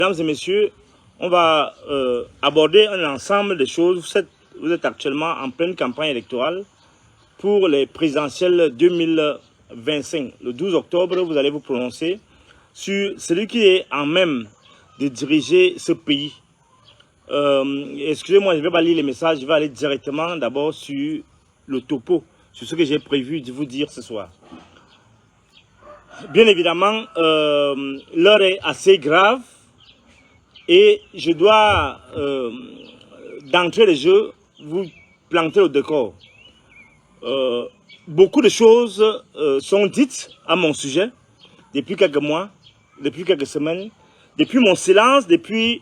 Mesdames et messieurs, on va aborder un ensemble de choses. Vous êtes actuellement en pleine campagne électorale pour les présidentielles 2025. Le 12 octobre, vous allez vous prononcer sur celui qui est en même de diriger ce pays. Excusez-moi, je ne vais pas lire les messages, je vais aller directement d'abord sur le topo, sur ce que j'ai prévu de vous dire ce soir. Bien évidemment, l'heure est assez grave et je dois, d'entrée de jeu, vous planter au décor. Beaucoup de choses sont dites à mon sujet depuis quelques mois, depuis quelques semaines, depuis mon silence, depuis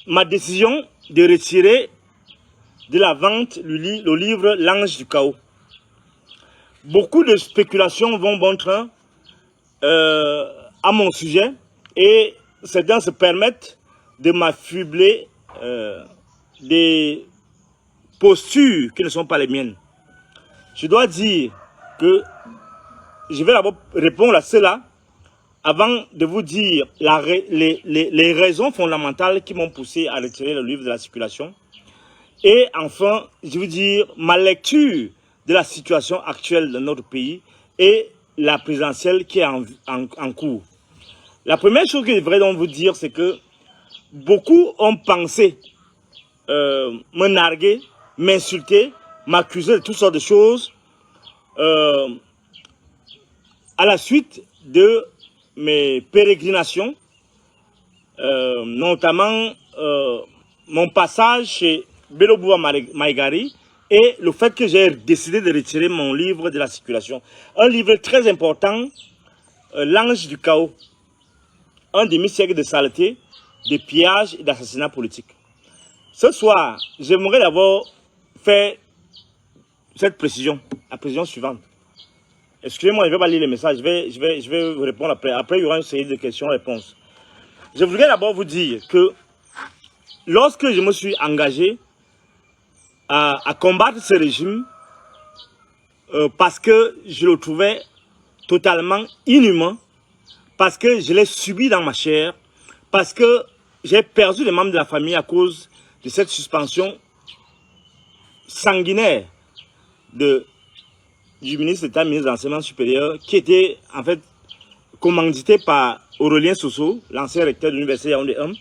ma décision de retirer de la vente le livre L'Ange du Chaos. Beaucoup de spéculations vont bon train à mon sujet et certains se permettent de m'affubler des postures qui ne sont pas les miennes. Je dois dire que je vais d'abord répondre à cela avant de vous dire les raisons fondamentales qui m'ont poussé à retirer le livre de la circulation. Et enfin, je vais vous dire ma lecture de la situation actuelle de notre pays et la présidentielle qui est en cours. La première chose que je voudrais donc vous dire, c'est que beaucoup ont pensé me narguer, m'insulter, m'accuser de toutes sortes de choses à la suite de mes pérégrinations, notamment mon passage chez Belobouwa Maïgari et le fait que j'ai décidé de retirer mon livre de la circulation. Un livre très important, L'Ange du Chaos, un demi-siècle de saleté, de pillage et d'assassinat politique. Ce soir, j'aimerais d'abord faire cette précision, la précision suivante. Excusez-moi, je ne vais pas lire les messages, je vais vous répondre après. Après, il y aura une série de questions-réponses. Je voudrais d'abord vous dire que lorsque je me suis engagé à combattre ce régime, parce que je le trouvais totalement inhumain, parce que je l'ai subi dans ma chair, parce que j'ai perdu les membres de la famille à cause de cette suspension sanguinaire du ministre d'État, ministre de l'Enseignement supérieur, qui était en fait commandité par Aurélien Soso, l'ancien recteur de l'Université Yaoundé 1.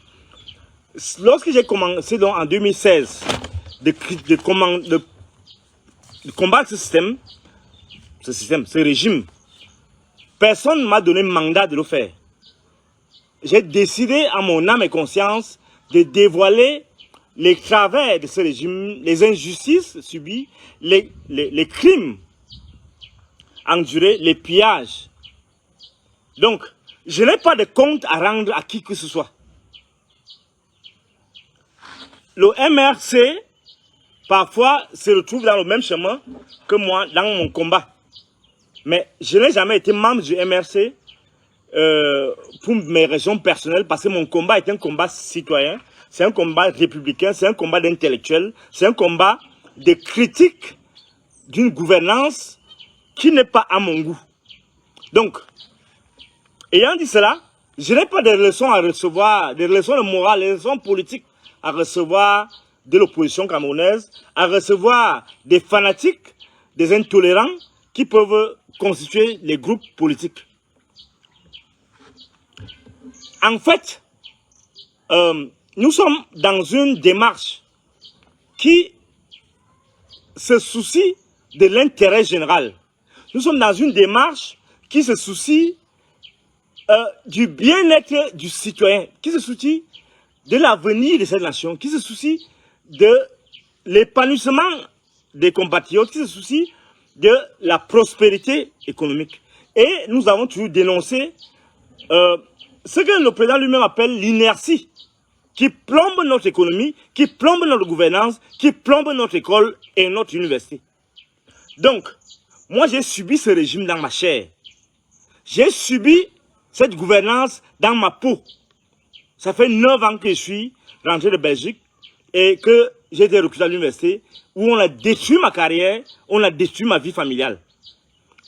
Lorsque j'ai commencé donc en 2016 de combattre ce régime, personne ne m'a donné mandat de le faire. J'ai décidé à mon âme et conscience de dévoiler les travers de ce régime, les injustices subies, les crimes endurés, les pillages. Donc, je n'ai pas de compte à rendre à qui que ce soit. Le MRC, parfois, se retrouve dans le même chemin que moi dans mon combat. Mais je n'ai jamais été membre du MRC pour mes raisons personnelles, parce que mon combat est un combat citoyen, c'est un combat républicain, c'est un combat d'intellectuels, c'est un combat de critique d'une gouvernance qui n'est pas à mon goût. Donc, ayant dit cela, je n'ai pas de leçons à recevoir, des leçons de morale, des leçons politiques à recevoir de l'opposition camerounaise, à recevoir des fanatiques, des intolérants qui peuvent constituer les groupes politiques. En fait, nous sommes dans une démarche qui se soucie de l'intérêt général. Nous sommes dans une démarche qui se soucie du bien-être du citoyen, qui se soucie de l'avenir de cette nation, qui se soucie de l'épanouissement des compatriotes, qui se soucie de la prospérité économique. Et nous avons toujours dénoncé ce que le président lui-même appelle l'inertie, qui plombe notre économie, qui plombe notre gouvernance, qui plombe notre école et notre université. Donc, moi j'ai subi ce régime dans ma chair. J'ai subi cette gouvernance dans ma peau. Ça fait 9 ans que je suis rentré de Belgique et que j'ai été recruté à l'université où on a détruit ma carrière, on a détruit ma vie familiale.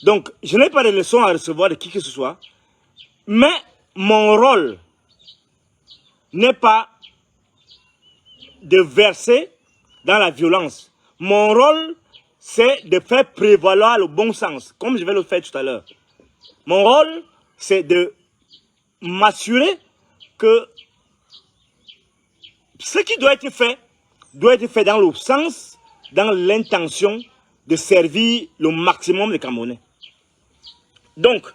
Donc, je n'ai pas de leçons à recevoir de qui que ce soit. Mais mon rôle n'est pas de verser dans la violence. Mon rôle, c'est de faire prévaloir le bon sens, comme je vais le faire tout à l'heure. Mon rôle, c'est de m'assurer que ce qui doit être fait dans le sens, dans l'intention de servir le maximum de Camerounais. Donc,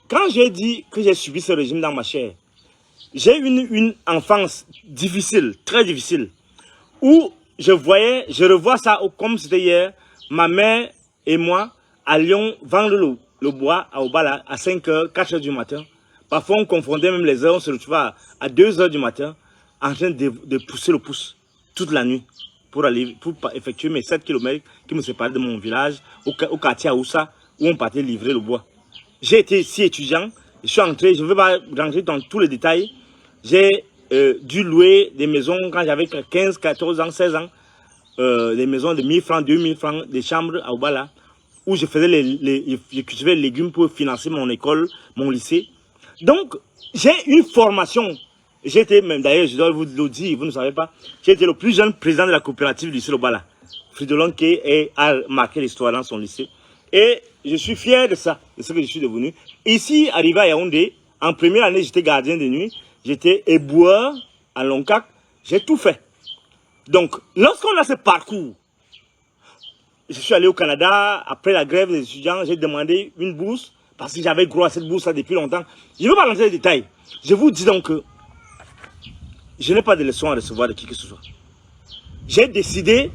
quand j'ai dit que j'ai subi ce régime dans ma chair, j'ai eu une enfance difficile, très difficile, où je revois ça comme c'était hier, ma mère et moi allions vendre le bois à Obala à 5h, 4h du matin. Parfois on confondait même les heures, on se retrouvait à 2h du matin en train de pousser le pouce toute la nuit pour effectuer mes 7 km qui me séparaient de mon village au quartier Aoussa où on partait livrer le bois. J'ai été ici étudiant, je suis entré, je ne vais pas rentrer dans tous les détails. J'ai dû louer des maisons quand j'avais 15, 14 ans, 16 ans, des maisons de 1000 francs, 2000 francs, des chambres à Obala, où je faisais je cultivais les légumes pour financer mon école, mon lycée. Donc, j'ai une formation. J'ai été, même d'ailleurs, je dois vous le dire, vous ne savez pas, j'ai été le plus jeune président de la coopérative du lycée Obala. Fridolin qui a marqué l'histoire dans son lycée. Et je suis fier de ça, de ce que je suis devenu. Ici, arrivé à Yaoundé, en première année, j'étais gardien de nuit, j'étais éboueur à Loncac, j'ai tout fait. Donc, lorsqu'on a ce parcours, je suis allé au Canada, après la grève des étudiants, j'ai demandé une bourse, parce que j'avais droit à cette bourse-là depuis longtemps. Je ne veux pas rentrer dans les détails. Je vous dis donc que je n'ai pas de leçons à recevoir de qui que ce soit. J'ai décidé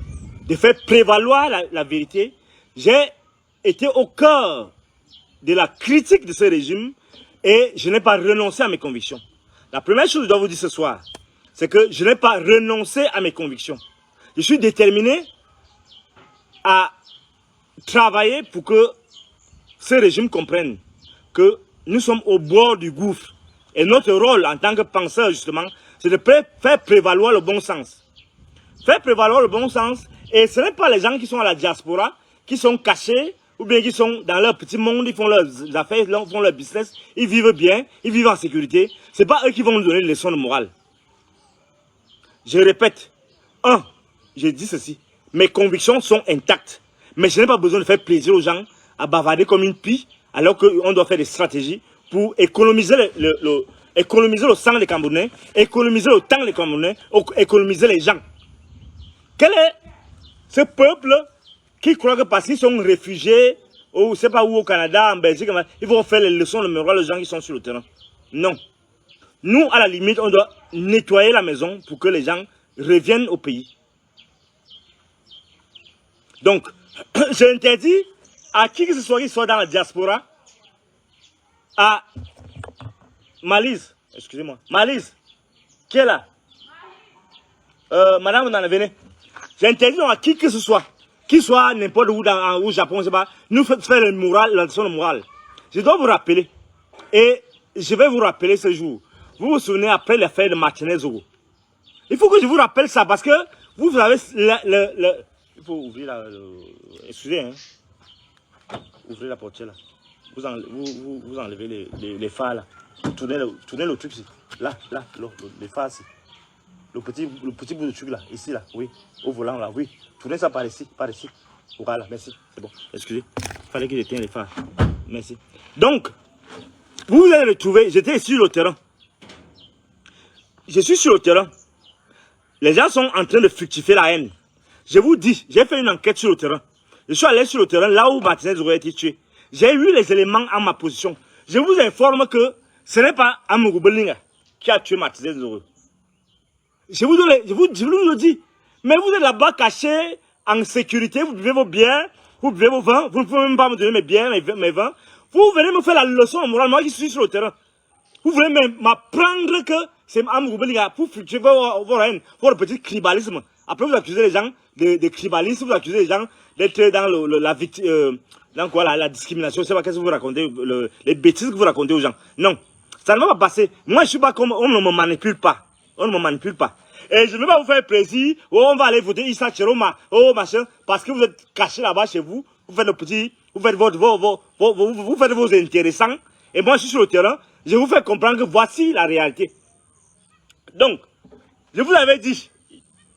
de faire prévaloir la vérité. J'ai été au cœur de la critique de ce régime et je n'ai pas renoncé à mes convictions. La première chose que je dois vous dire ce soir, c'est que je n'ai pas renoncé à mes convictions. Je suis déterminé à travailler pour que ce régime comprenne que nous sommes au bord du gouffre. Et notre rôle en tant que penseur, justement, c'est de faire prévaloir le bon sens. Faire prévaloir le bon sens. Et ce n'est pas les gens qui sont à la diaspora, qui sont cachés, ou bien qui sont dans leur petit monde, ils font leurs affaires, ils font leur business, ils vivent bien, ils vivent en sécurité. Ce n'est pas eux qui vont nous donner des leçons de morale. Je répète, je dis ceci, mes convictions sont intactes, mais je n'ai pas besoin de faire plaisir aux gens à bavarder comme une pie, alors qu'on doit faire des stratégies pour économiser économiser le sang des Camerounais, économiser le temps des Camerounais, économiser les gens. Quel est ce peuple qui croit que parce qu'ils sont réfugiés, ou je ne sais pas où, au Canada, en Belgique, ils vont faire les leçons de morale aux gens qui sont sur le terrain? Non. Nous, à la limite, on doit nettoyer la maison pour que les gens reviennent au pays. Donc, j'interdis à qui que ce soit qui soit dans la diaspora, à Malise, excusez-moi, Malise, qui est là? Madame, vous en venez. J'interdis à qui que ce soit, qui soit n'importe où au Japon, je ne sais pas, nous faire le moral, la leçon de morale. Je dois vous rappeler, et je vais vous rappeler ce jour. Vous vous souvenez après l'affaire de Martinez Zogo. Il faut que je vous rappelle ça parce que vous avez il faut ouvrir excusez, hein. Ouvrez la portière là. Vous enlevez les phares là. Tournez le truc ici. Là, les phares ici. Le petit bout de truc là, ici là, oui. Au volant là, oui. Tournez ça par ici, Voilà, merci. C'est bon, excusez. Il fallait que j'éteigne les phares. Merci. Donc, vous allez le trouver, j'étais sur le terrain. Je suis sur le terrain. Les gens sont en train de fructifier la haine. Je vous dis, j'ai fait une enquête sur le terrain. Je suis allé sur le terrain là où Martinez aurait été tué. J'ai eu les éléments en ma position. Je vous informe que ce n'est pas Amourou Belinga qui a tué Martinez Zoré. Je vous le dis. Mais vous êtes là-bas caché, en sécurité, vous buvez vos biens, vous buvez vos vins, vous ne pouvez même pas me donner mes biens, mes vins. Vous venez me faire la leçon morale, moi qui suis sur le terrain. Vous voulez m'apprendre que c'est Amourou Belinga pour fructifier votre petit tribalisme. Après, vous accusez les gens de tribalisme, vous accusez les gens d'être dans la discrimination. Je ne sais pas qu'est-ce que vous racontez, les bêtises que vous racontez aux gens. Non, ça ne va pas passer. Moi, je ne suis pas comme, on ne me manipule pas. On ne me manipule pas. Et je ne vais pas vous faire plaisir. Oh, on va aller voter Issa Chiroma. Oh, machin. Parce que vous êtes caché là-bas chez vous. Vous faites le petit Vous faites vous faites vos intéressants. Et moi, je suis sur le terrain. Je vous fais comprendre que voici la réalité. Donc, je vous avais dit,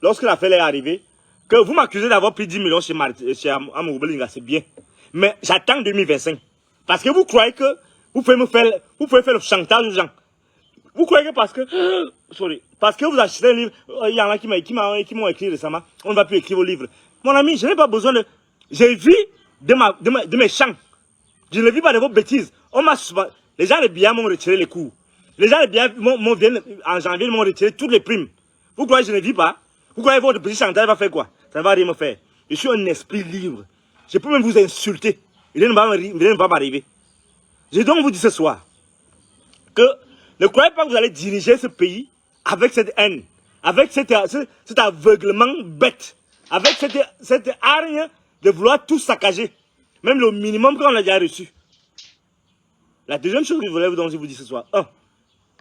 lorsque l'affaire est arrivée, que vous m'accusez d'avoir pris 10 millions chez Amadou Belinga, c'est bien. Mais j'attends 2025. Parce que vous croyez que vous pouvez faire le chantage aux gens. Vous croyez que parce que, parce que vous achetez un livre, il y en a qui m'ont écrit récemment, on ne va plus écrire vos livres. Mon ami, je n'ai pas besoin de, je vis de mes champs. Je ne vis pas de vos bêtises. Les gens les biens m'ont retiré les cours. Les gens les biens en janvier m'ont retiré toutes les primes. Vous croyez que je ne vis pas? Vous croyez que votre petit chantage va faire quoi? Ça ne va rien me faire. Je suis un esprit libre. Je peux même vous insulter. Rien ne va m'arriver. Je donc vous dis ce soir que ne croyez pas que vous allez diriger ce pays avec cette haine, avec cet aveuglement bête, avec cette hargne de vouloir tout saccager. Même le minimum qu'on a déjà reçu. La deuxième chose que je voulais vous dire ce soir. Un,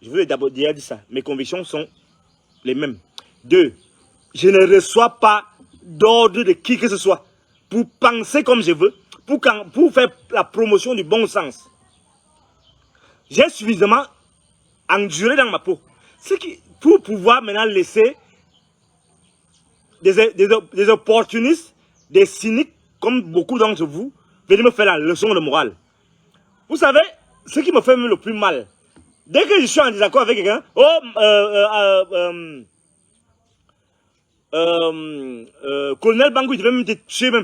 je vous ai d'abord déjà dit ça. Mes convictions sont les mêmes. Deux, je ne reçois pas d'ordre de qui que ce soit pour penser comme je veux, pour faire la promotion du bon sens. J'ai suffisamment enduré dans ma peau. Pour pouvoir maintenant laisser des opportunistes, des cyniques, comme beaucoup d'entre vous, venir me faire la leçon de morale. Vous savez, ce qui me fait le plus mal, dès que je suis en désaccord avec quelqu'un, colonel Bangou, il devait me tuer même.